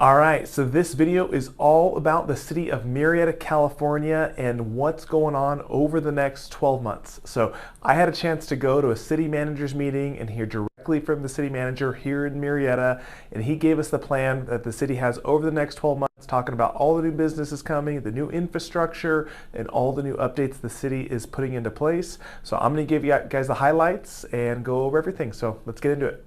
All right, so this video is all about the city of Murrieta, California and what's going on over the next 12 months. So I had a chance to go to a city manager's meeting and hear directly from the city manager here in Murrieta, and he gave us the plan that the city has over the next 12 months, talking about all the new businesses coming, the new infrastructure, and all the new updates the city is putting into place. So I'm gonna give you guys the highlights and go over everything. So let's get into it.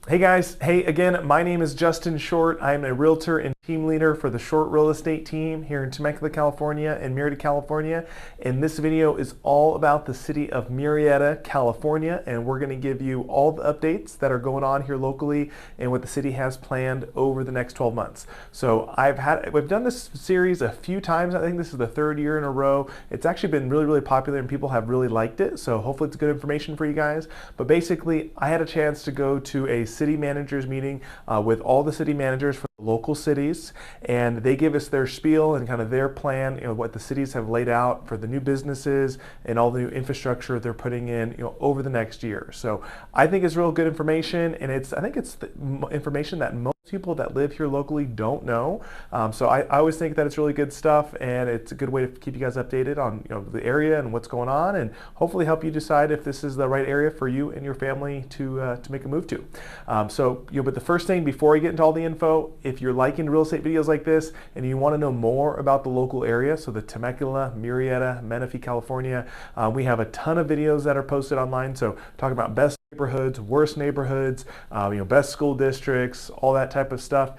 Hey guys, hey again, my name is Justin Short. I'm a realtor and team leader for the Short Real Estate team here in Temecula, California and Murrieta, California. And this video is all about the city of Murrieta, California, and we're gonna give you all the updates that are going on here locally and what the city has planned over the next 12 months. So we've done this series a few times. I think this is the third year in a row. It's actually been really popular and people have really liked it. So hopefully it's good information for you guys. But basically, I had a chance to go to a city managers meeting with all the city managers for the local cities, and they give us their spiel and kind of their plan, what the cities have laid out for the new businesses and all the new infrastructure they're putting in, over the next year. So I think it's real good information, and I think it's the information that most people that live here locally don't know. So I always think that it's really good stuff, and it's a good way to keep you guys updated on the area and what's going on, and hopefully help you decide if this is the right area for you and your family to make a move to. But the first thing before I get into all the info, if you're liking real estate videos like this and you want to know more about the local area, so the Temecula, Murrieta, Menifee, California, we have a ton of videos that are posted online. So talking about best neighborhoods, worst neighborhoods, best school districts, all that type of stuff.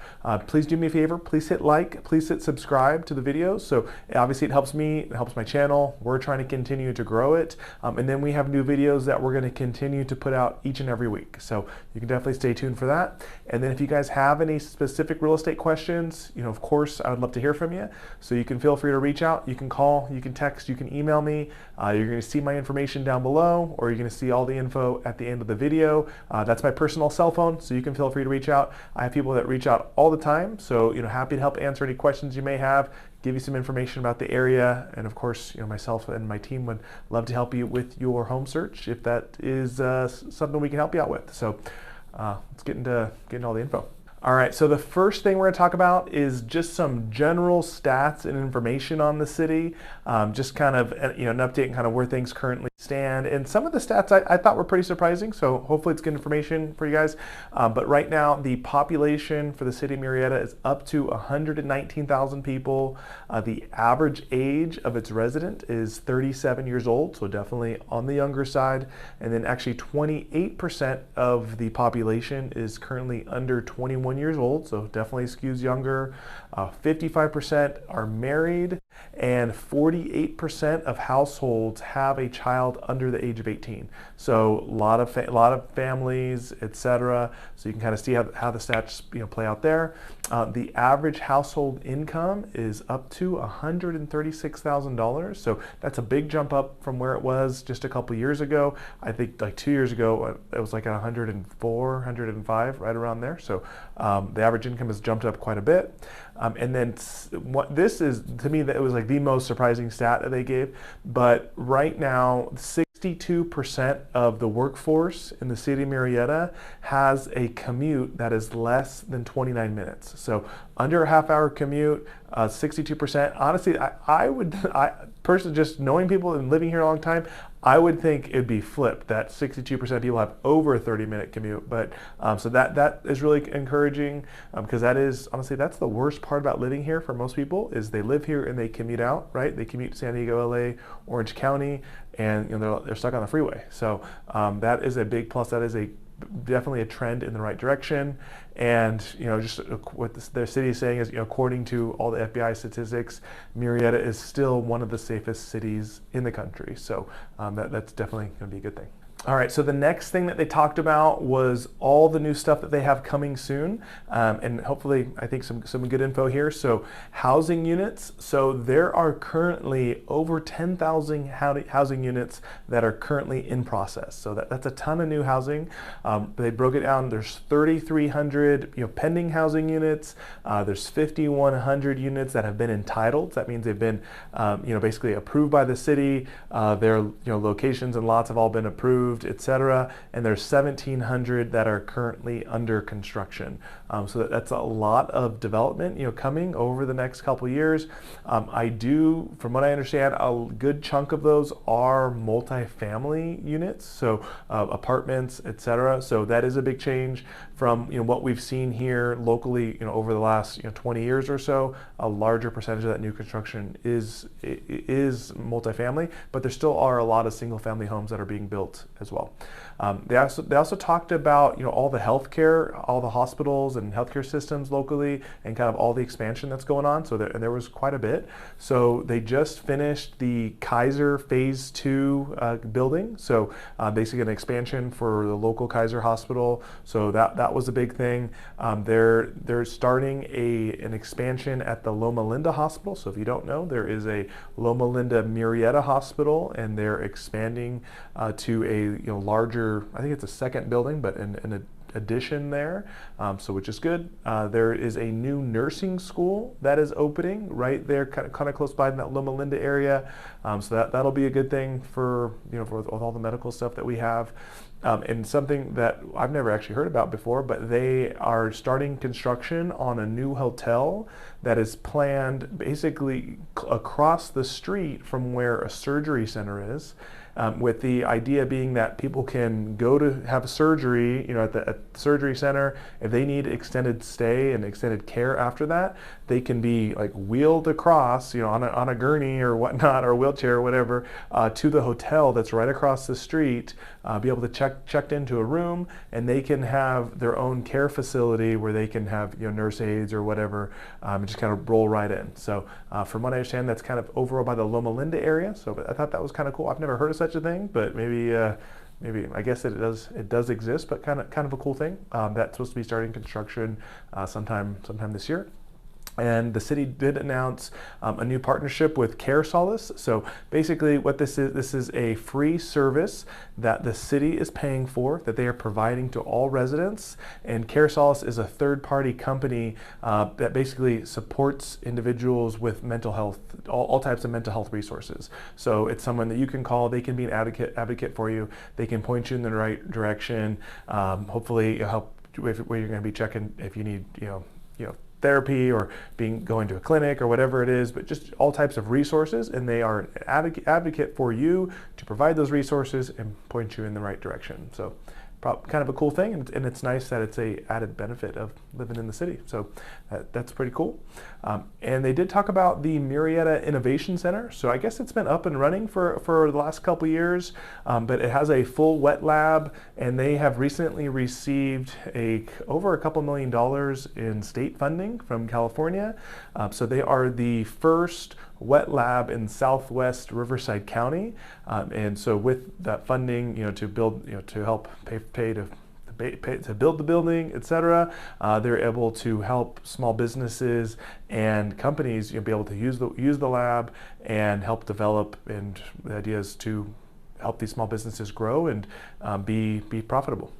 Please do me a favor, please hit like, please hit subscribe to the videos. So obviously it helps me, it helps my channel. We're trying to continue to grow it. And then we have new videos that we're going to continue to put out each and every week. So you can definitely stay tuned for that. And then if you guys have any specific real estate questions, of course, I would love to hear from you. So you can feel free to reach out. You can call, you can text, you can email me. You're going to see my information down below, or you're going to see all the info at the end of the video. That's my personal cell phone, so you can feel free to reach out. I have people that reach out all the time, so happy to help answer any questions you may have, give you some information about the area, and of course, myself and my team would love to help you with your home search if that is something we can help you out with. So let's get into getting all the info. All right, so the first thing we're going to talk about is just some general stats and information on the city, just kind of an update and kind of where things currently stand. And some of the stats I thought were pretty surprising, so hopefully it's good information for you guys. But right now, the population for the city of Murrieta is up to 119,000 people. The average age of its resident is 37 years old, so definitely on the younger side. And then actually 28% of the population is currently under 21 years old, so definitely skews younger. 55% are married, and 48% of households have a child under the age of 18. So a lot of families, etc. So you can kind of see how the stats play out there. The average household income is up to $136,000. So that's a big jump up from where it was just a couple years ago. I think like 2 years ago it was like 104, 105, right around there. So the average income has jumped up quite a bit. And then what this is, to me, that it was like the most surprising stat that they gave. But right now, 62% of the workforce in the city of Murrieta has a commute that is less than 29 minutes. So under a half-hour commute, 62%. Honestly, I personally, just knowing people and living here a long time, I would think it'd be flipped, that 62% of people have over a 30-minute commute. But so that is really encouraging, because that is, honestly, that's the worst part about living here for most people, is they live here and they commute out, right? They commute to San Diego, LA, Orange County, and they're stuck on the freeway. So that is a big plus. That is definitely a trend in the right direction. And just what the city is saying is, according to all the FBI statistics, Murrieta is still one of the safest cities in the country. So that's definitely going to be a good thing. All right, so the next thing that they talked about was all the new stuff that they have coming soon, and hopefully, I think some good info here. So housing units. So there are currently over 10,000 housing units that are currently in process. So that's a ton of new housing. They broke it down. There's 3,300 pending housing units. There's 5,100 units that have been entitled. That means they've been basically approved by the city. Their locations and lots have all been approved, etc. And there's 1,700 that are currently under construction. So that's a lot of development, coming over the next couple of years. From what I understand, a good chunk of those are multifamily units, so apartments, etc. So that is a big change from what we've seen here locally, over the last 20 years or so. A larger percentage of that new construction is multifamily, but there still are a lot of single-family homes that are being built as well. They also talked about all the healthcare, all the hospitals and healthcare systems locally, and kind of all the expansion that's going on. So there was quite a bit. So they just finished the Kaiser Phase 2 building. So basically an expansion for the local Kaiser Hospital. So that was a big thing. They're starting an expansion at the Loma Linda Hospital. So if you don't know, there is a Loma Linda Murrieta Hospital, and they're expanding to a larger, I think it's a second building, but an addition there, so which is good. There is a new nursing school that is opening right there, kind of close by in that Loma Linda area. So that'll be a good thing for for all the medical stuff that we have. And something that I've never actually heard about before, but they are starting construction on a new hotel that is planned basically across the street from where a surgery center is. With the idea being that people can go to have surgery, at the surgery center. If they need extended stay and extended care after that, they can be like wheeled across, on a gurney or whatnot, or a wheelchair or whatever, to the hotel that's right across the street. Be able to checked into a room, and they can have their own care facility where they can have nurse aides or whatever, and just kind of roll right in. So from what I understand, that's kind of over by the Loma Linda area. So I thought that was kind of cool. I've never heard of such a thing, but maybe I guess it does exist, but kind of a cool thing. That's supposed to be starting construction sometime this year. And the city did announce a new partnership with Care Solace. So basically what this is a free service that the city is paying for, that they are providing to all residents. And Care Solace is a third-party company that basically supports individuals with mental health, all types of mental health resources. So it's someone that you can call. They can be an advocate for you. They can point you in the right direction. Hopefully help where you're going to be checking if you need therapy or going to a clinic or whatever it is, but just all types of resources, and they are an advocate for you to provide those resources and point you in the right direction. So kind of a cool thing, and it's nice that it's a added benefit of living in the city. So that's pretty cool. And they did talk about the Murrieta Innovation Center. So I guess it's been up and running for the last couple years, but it has a full wet lab, and they have recently received over a couple $1 million in state funding from California. So they are the first wet lab in Southwest Riverside County, and so with that funding, to build, to help pay to build the building, etc., they're able to help small businesses and companies be able to use the lab and help develop, and the idea is to help these small businesses grow and be profitable.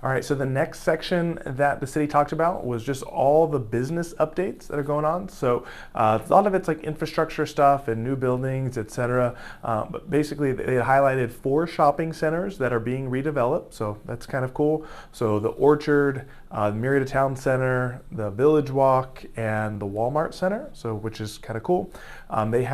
All right, so the next section that the city talked about was just all the business updates that are going on. So a lot of it's like infrastructure stuff and new buildings, etc. But basically they highlighted 4 shopping centers that are being redeveloped. So that's kind of cool. So the Orchard, the Murrieta Town Center, the Village Walk, and the Walmart Center, so which is kind of cool. They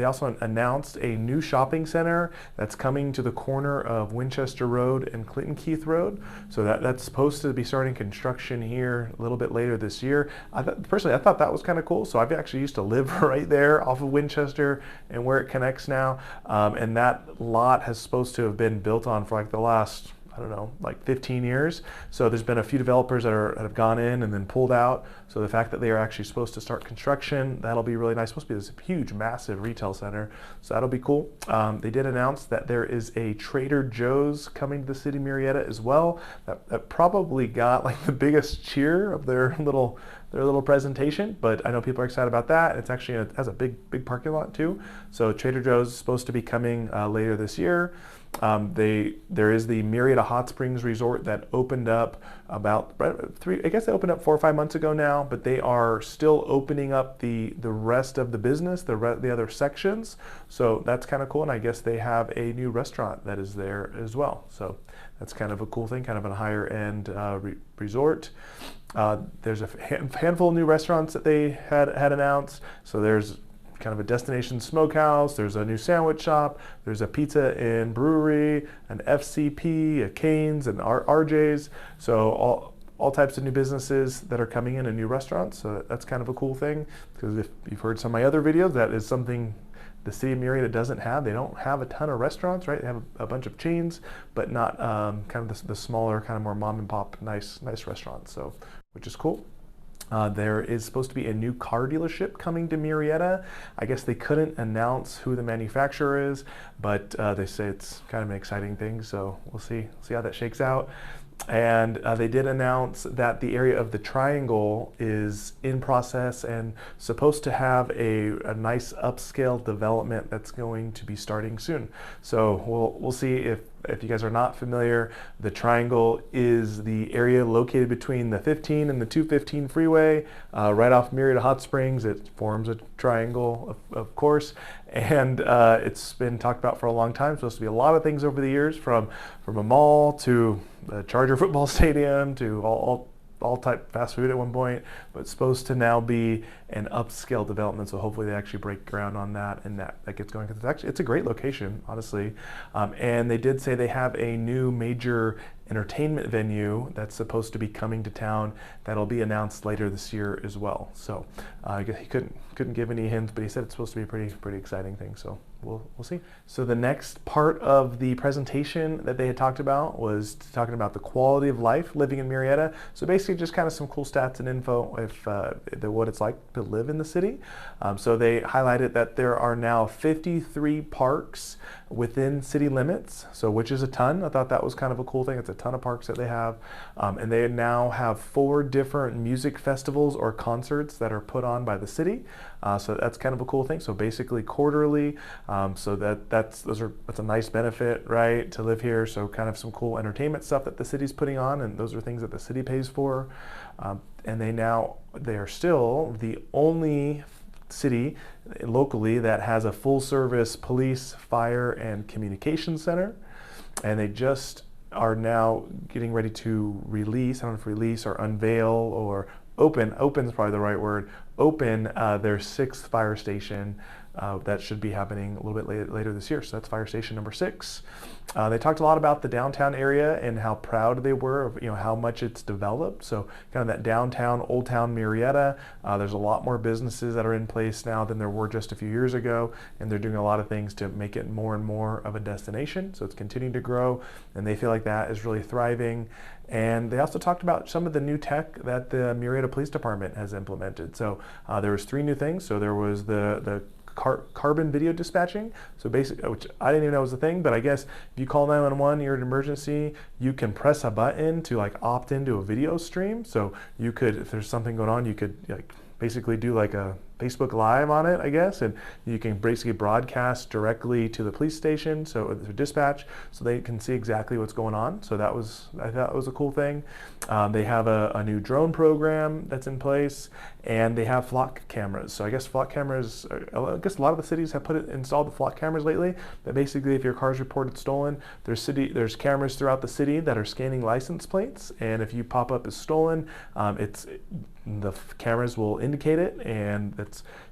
also announced a new shopping center that's coming to the corner of Winchester Road and Clinton Keith Road. So that's supposed to be starting construction here a little bit later this year. Personally, I thought that was kind of cool. So I've actually used to live right there off of Winchester and where it connects now. And that lot has supposed to have been built on for like the last, I don't know, like 15 years. So there's been a few developers that have gone in and then pulled out. So the fact that they are actually supposed to start construction, that'll be really nice. Supposed to be this huge, massive retail center. So that'll be cool. They did announce that there is a Trader Joe's coming to the city of Murrieta as well. That probably got like the biggest cheer of their little presentation, but I know people are excited about that. It's actually has a big parking lot too. So Trader Joe's is supposed to be coming later this year. There is the Murrieta Hot Springs Resort that opened up about I guess they opened up 4 or 5 months ago now, but they are still opening up the rest of the business, the other sections. So that's kind of cool, and I guess they have a new restaurant that is there as well. So that's kind of a cool thing, kind of a higher end resort. There's a handful of new restaurants that they had announced. So there's kind of a destination smokehouse, there's a new sandwich shop, there's a pizza and brewery, an FCP, a Cane's, and RJ's. So all types of new businesses that are coming in and new restaurants. So that's kind of a cool thing, because if you've heard some of my other videos, that is something the city of Murrieta doesn't have. They don't have a ton of restaurants, right? They have a bunch of chains, but not kind of the smaller, kind of more mom and pop, nice restaurants. So, which is cool. There is supposed to be a new car dealership coming to Murrieta. I guess they couldn't announce who the manufacturer is, but they say it's kind of an exciting thing. So we'll see how that shakes out. And they did announce that the area of the Triangle is in process and supposed to have a nice upscale development that's going to be starting soon. So we'll see. If you guys are not familiar, the Triangle is the area located between the 15 and the 215 freeway, right off Murrieta Hot Springs. It forms a triangle, of course, and it's been talked about for a long time. It's supposed to be a lot of things over the years, from a mall to a Charger football stadium to all type fast food at one point, but it's supposed to now be an upscale development. So hopefully they actually break ground on that and that gets going, because it's a great location, honestly. And they did say they have a new major entertainment venue that's supposed to be coming to town that'll be announced later this year as well. So I guess he couldn't give any hints, but he said it's supposed to be a pretty exciting thing. So we'll see. So the next part of the presentation that they had talked about was talking about the quality of life living in Murrieta. So basically just kind of some cool stats and info what it's like to live in the city. So they highlighted that there are now 53 parks within city limits, so which is a ton. I thought that was kind of a cool thing. It's a ton of parks that they have, and they now have 4 different music festivals or concerts that are put on by the city. So that's kind of a cool thing. So basically quarterly. So that's a nice benefit, right, to live here. So kind of some cool entertainment stuff that the city's putting on, and those are things that the city pays for. And they are still the only city locally that has a full service police, fire, and communications center. And they just are now getting ready to release, I don't know if release or unveil or open is probably the right word, open their 6th fire station. That should be happening a little bit later this year. So that's fire station number 6. They talked a lot about the downtown area and how proud they were of how much it's developed. So kind of that downtown, Old Town Murrieta. There's a lot more businesses that are in place now than there were just a few years ago, and they're doing a lot of things to make it more and more of a destination. So it's continuing to grow, and they feel like that is really thriving. And they also talked about some of the new tech that the Murrieta Police Department has implemented. So there was 3 new things. So there was the carbon video dispatching. So basically, which I didn't even know was a thing, but I guess if you call 911, you're in an emergency, you can press a button to like opt into a video stream. So you could, if there's something going on, you could like basically do like a Facebook Live on it, I guess, and you can basically broadcast directly to the police station, so the dispatch, so they can see exactly what's going on. So I thought it was a cool thing. They have a new drone program that's in place, and they have flock cameras. So I guess flock cameras, I guess a lot of the cities have installed the flock cameras lately. That basically, if your car is reported stolen, there's cameras throughout the city that are scanning license plates, and if you pop up as stolen, the cameras will indicate it, and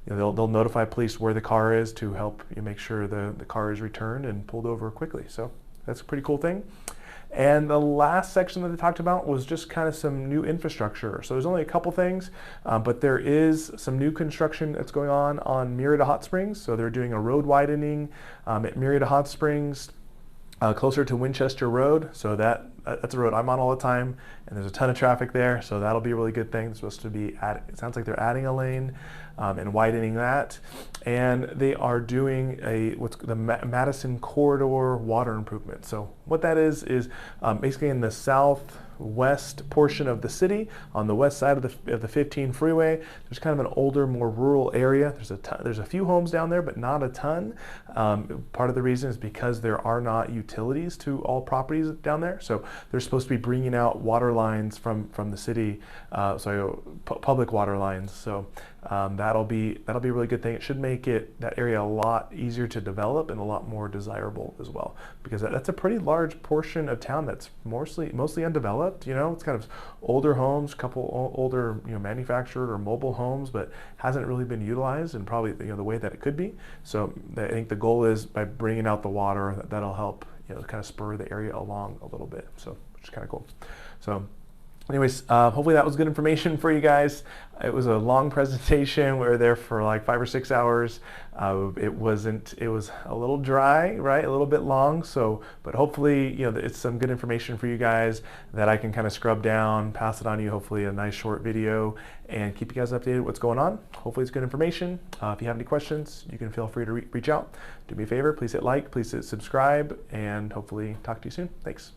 they'll notify police where the car is to help you make sure the car is returned and pulled over quickly. So that's a pretty cool thing. And the last section that they talked about was just kind of some new infrastructure. So there's only a couple things, but there is some new construction that's going on Murrieta Hot Springs. So they're doing a road widening at Murrieta Hot Springs. closer to Winchester Road, so that's a road I'm on all the time, and there's a ton of traffic there, so that'll be a really good thing. It's supposed to be it sounds like they're adding a lane and widening that, and they are doing what's the Madison Corridor water improvement. So what that is basically in the southwest portion of the city, on the west side of the 15 freeway. There's kind of an older, more rural area. There's a few homes down there, but not a ton. Part of the reason is because there are not utilities to all properties down there. So they're supposed to be bringing out water lines from the city, public water lines. So that'll be a really good thing. It should make that area a lot easier to develop and a lot more desirable as well, because that's a pretty large portion of town that's mostly undeveloped. It's kind of older homes, couple older manufactured or mobile homes, but hasn't really been utilized and probably the way that it could be. So I think the goal is by bringing out the water, that'll help kind of spur the area along a little bit. So which is kind of cool. So anyways, hopefully that was good information for you guys. It was a long presentation. We were there for like 5 or 6 hours. It was a little dry, right? A little bit long. But hopefully, it's some good information for you guys that I can kind of scrub down, pass it on to you. Hopefully a nice short video, and keep you guys updated what's going on. Hopefully it's good information. If you have any questions, you can feel free to reach out. Do me a favor, please hit like, please hit subscribe, and hopefully talk to you soon. Thanks.